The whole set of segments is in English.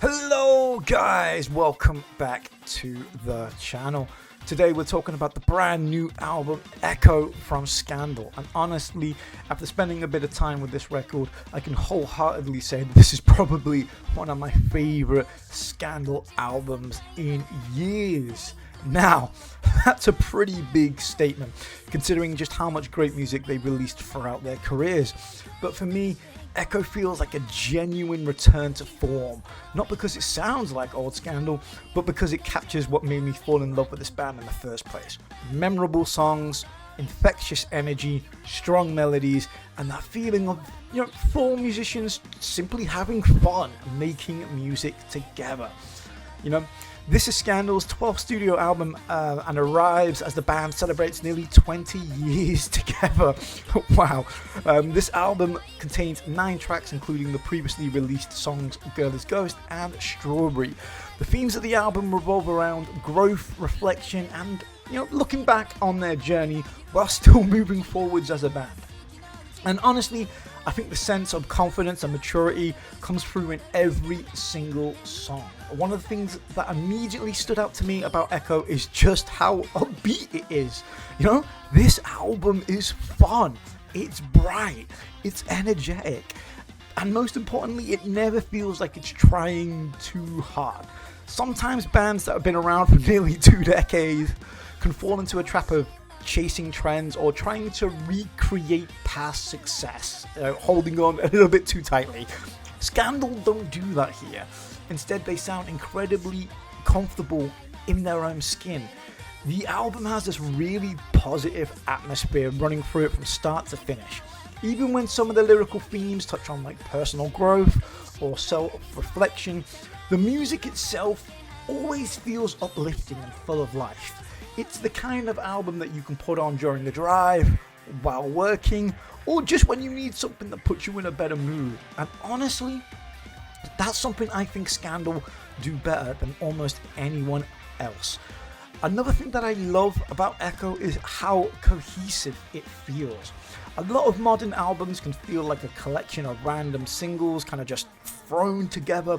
Hello guys, welcome back to the channel. Today we're talking about the brand new album Echo from Scandal, and honestly, after spending a bit of time with this record, I can wholeheartedly say that this is probably one of my favorite Scandal albums in years. Now, that's a pretty big statement, considering just how much great music they released throughout their careers. But for me, Echo feels like a genuine return to form, not because it sounds like old Scandal, but because it captures what made me fall in love with this band in the first place. Memorable songs, infectious energy, strong melodies, and that feeling of, four musicians simply having fun making music together. This is Scandal's 12th studio album and arrives as the band celebrates nearly 20 years together. Wow. This album contains 9 tracks, including the previously released songs Girl is Ghost and Strawberry. The themes of the album revolve around growth, reflection, and looking back on their journey while still moving forwards as a band. And honestly, I think the sense of confidence and maturity comes through in every single song. One of the things that immediately stood out to me about Echo is just how upbeat it is. This album is fun, it's bright, it's energetic, and most importantly, it never feels like it's trying too hard. Sometimes bands that have been around for nearly 2 decades can fall into a trap of chasing trends or trying to recreate past success, holding on a little bit too tightly. Scandal don't do that here. Instead, they sound incredibly comfortable in their own skin. The album has this really positive atmosphere running through it from start to finish. Even when some of the lyrical themes touch on personal growth or self-reflection, the music itself always feels uplifting and full of life. It's the kind of album that you can put on during a drive, while working, or just when you need something that puts you in a better mood. And honestly, that's something I think Scandal do better than almost anyone else. Another thing that I love about Echo is how cohesive it feels. A lot of modern albums can feel like a collection of random singles kind of just thrown together,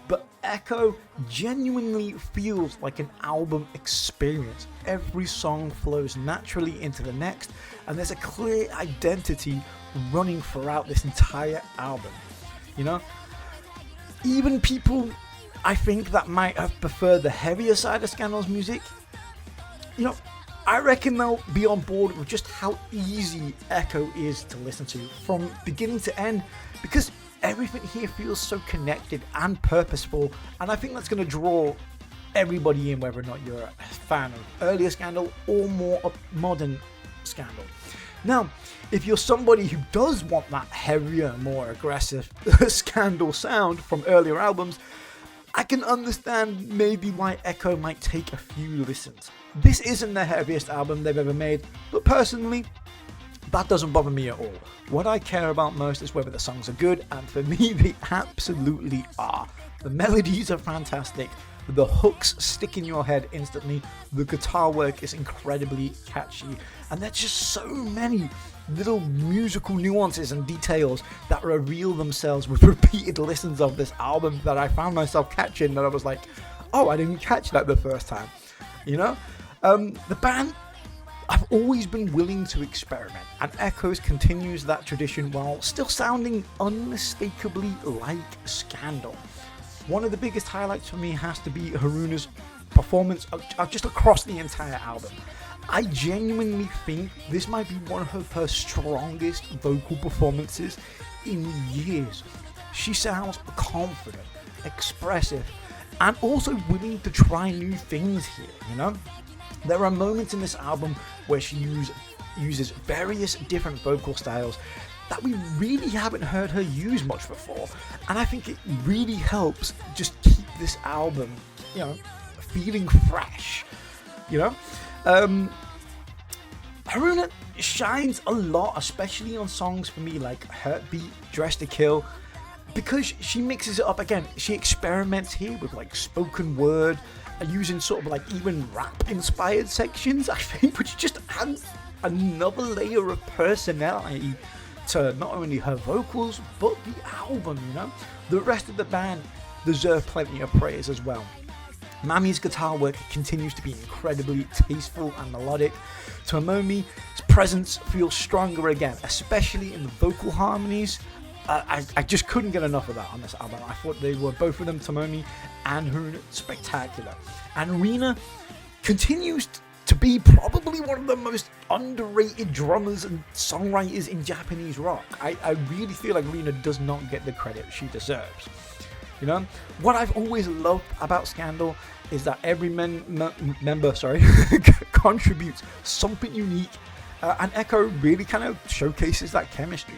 but Echo genuinely feels like an album experience. Every song flows naturally into the next, and there's a clear identity running throughout this entire album. Even people, I think, that might have preferred the heavier side of Scandal's music, I reckon they'll be on board with just how easy Echo is to listen to from beginning to end, because everything here feels so connected and purposeful, and I think that's going to draw everybody in, whether or not you're a fan of earlier Scandal or more modern Scandal. Now, if you're somebody who does want that heavier, more aggressive Scandal sound from earlier albums, I can understand maybe why Echo might take a few listens. This isn't the heaviest album they've ever made, but personally, that doesn't bother me at all. What I care about most is whether the songs are good, and for me, they absolutely are. The melodies are fantastic, the hooks stick in your head instantly, the guitar work is incredibly catchy, and there's just so many little musical nuances and details that reveal themselves with repeated listens of this album that I found myself catching, that I was like, oh, I didn't catch that the first time. The band, I've always been willing to experiment, and Echoes continues that tradition while still sounding unmistakably like Scandal. One of the biggest highlights for me has to be Haruna's performance just across the entire album. I genuinely think this might be one of her strongest vocal performances in years. She sounds confident, expressive, and also willing to try new things here, There are moments in this album where she uses various different vocal styles that we really haven't heard her use much before, and I think it really helps just keep this album, feeling fresh. Haruna shines a lot, especially on songs for me like Heartbeat, Dress to Kill, because she mixes it up again. She experiments here with spoken word, using sort of even rap inspired sections, I think, which just adds another layer of personality to not only her vocals but the album. The rest of the band deserve plenty of praise as well. Mami's guitar work continues to be incredibly tasteful and melodic. Tomomi's presence feels stronger again, especially in the vocal harmonies. I just couldn't get enough of that on this album. I thought they were, both of them, Tomomi and Hoon, spectacular. And Rina continues to be probably one of the most underrated drummers and songwriters in Japanese rock. I really feel like Rina does not get the credit she deserves. You know, what I've always loved about Scandal is that every member contributes something unique, and Echo really kind of showcases that chemistry.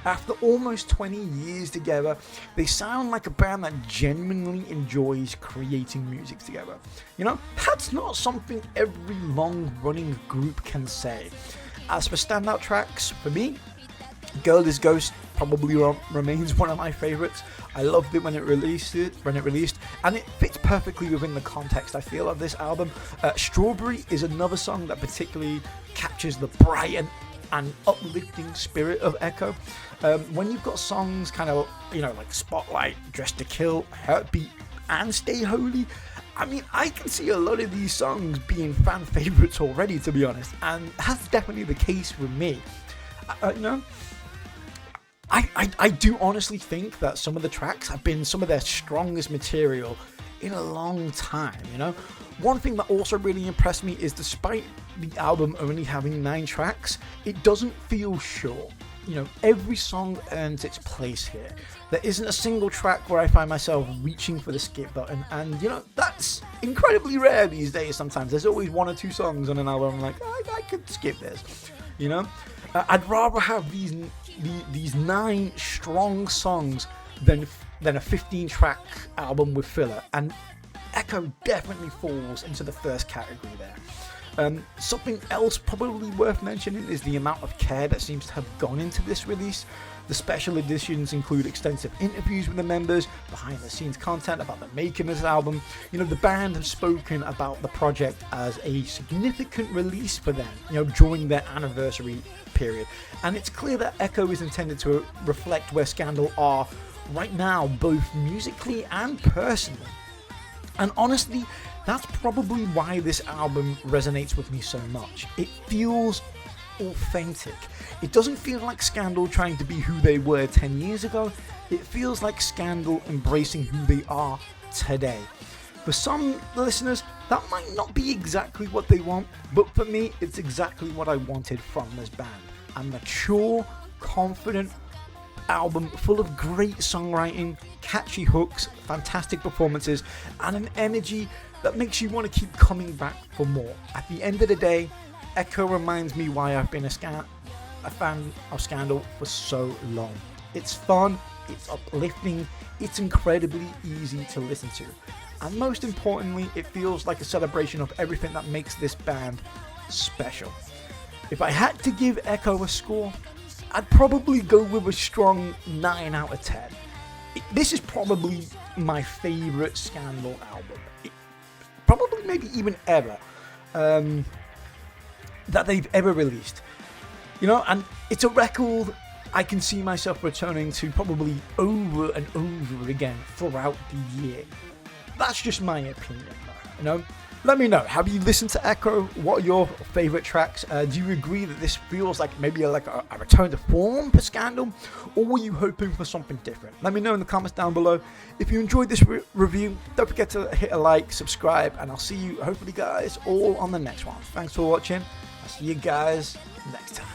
After almost 20 years together, they sound like a band that genuinely enjoys creating music together. You know, that's not something every long-running group can say. As for standout tracks, for me, Girl is Ghost probably remains one of my favorites. I loved it when it released, and it fits perfectly within the context, I feel, of this album. Strawberry is another song that particularly captures the bright and uplifting spirit of Echo. When you've got songs kind of, you know, like Spotlight, Dress to Kill, Heartbeat, and Stay Holy, I mean, I can see a lot of these songs being fan favorites already, to be honest, and that's definitely the case with me. You know, I do honestly think that some of the tracks have been some of their strongest material in a long time, you know. One thing that also really impressed me is despite the album only having 9 tracks, it doesn't feel short. You know, every song earns its place here. There isn't a single track where I find myself reaching for the skip button, and you know, that's incredibly rare these days. Sometimes there's always 1 or 2 songs on an album I'm like, I could skip this, you know. I'd rather have these 9 strong songs than a 15-track album with filler, and Echo definitely falls into the first category there. Something else probably worth mentioning is the amount of care that seems to have gone into this release. The special editions include extensive interviews with the members, behind the scenes content about the making of this album. You know, the band have spoken about the project as a significant release for them, you know, during their anniversary period. And it's clear that Echo is intended to reflect where Scandal are right now, both musically and personally. And honestly, that's probably why this album resonates with me so much. It feels authentic. It doesn't feel like Scandal trying to be who they were 10 years ago. It feels like Scandal embracing who they are today. For some listeners, that might not be exactly what they want, but for me, it's exactly what I wanted from this band. A mature, confident album full of great songwriting, catchy hooks, fantastic performances, and an energy that makes you want to keep coming back for more. At the end of the day, Echo reminds me why I've been a fan of Scandal for so long. It's fun, it's uplifting, it's incredibly easy to listen to, and most importantly, it feels like a celebration of everything that makes this band special. If I had to give Echo a score, I'd probably go with a strong 9 out of 10. This is probably my favourite Scandal album. Probably maybe even ever. That they've ever released. You know, and it's a record I can see myself returning to probably over and over again throughout the year. That's just my opinion, you know. Let me know, have you listened to Echo? What are your favourite tracks? Do you agree that this feels like maybe a return to form for Scandal? Or were you hoping for something different? Let me know in the comments down below. If you enjoyed this review, don't forget to hit a like, subscribe, and I'll see you, hopefully guys, all on the next one. Thanks for watching. I'll see you guys next time.